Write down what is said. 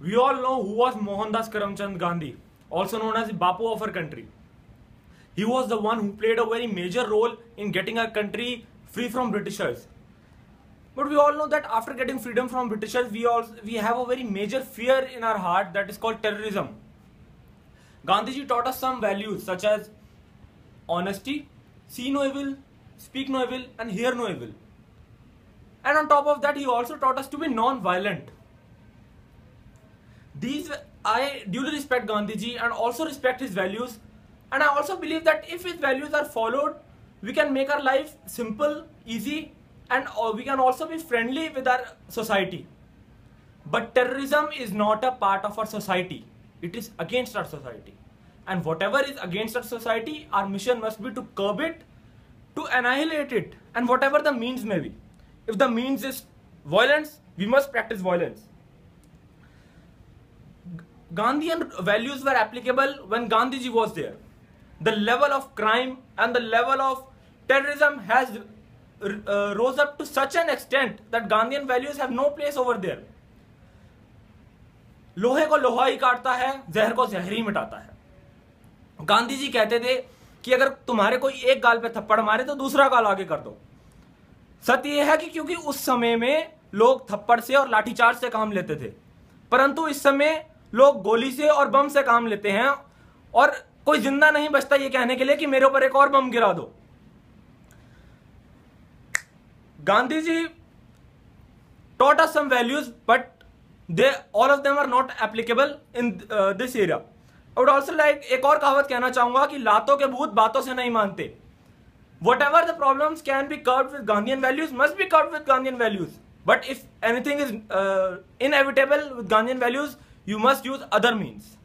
We all know who was Mohandas Karamchand Gandhi, also known as the Bapu of our country. He was the one who played a very major role in getting our country free from Britishers. But we all know that after getting freedom from Britishers, we have a very major fear in our heart that is called terrorism. Gandhiji taught us some values such as honesty, see no evil, speak no evil, and hear no evil. And on top of that, he also taught us to be non-violent. I duly respect Gandhiji and also respect his values, and I also believe that if his values are followed, we can make our life simple, easy, and we can also be friendly with our society. But terrorism is not a part of our society. It is against our society. And whatever is against our society, our mission must be to curb it, to annihilate it, and whatever the means may be. If the means is violence, we must practice violence. Gandhian values were applicable when Gandhiji was there. The level of crime and the level of terrorism has rose up to such an extent that Gandhian values have no place over there. लोहे को लोहा ही काटता है, जहर को जहर ही मिटाता है। गांधी जी कहते थे कि अगर तुम्हारे कोई एक गाल पे थप्पड़ मारे तो दूसरा गाल आगे कर दो। सत्य यह है कि क्योंकि उस समय में लोग थप्पड़ से और लाठीचार्ज से काम लेते थे, परंतु इस समय लोग गोली से और बम से काम लेते हैं और कोई जिंदा नहीं बचता ये कहने के लिए कि मेरे ऊपर एक और बम गिरा दो। Gandhi ji taught us some values, but all of them are not applicable in this area. I would also like एक और कहावत कहना चाहूंगा कि लातों के भूत बातों से नहीं मानते. Whatever the problems can be curbed with Gandhian values must be curbed with Gandhian values. But if anything is inevitable with Gandhian values, you must use other means.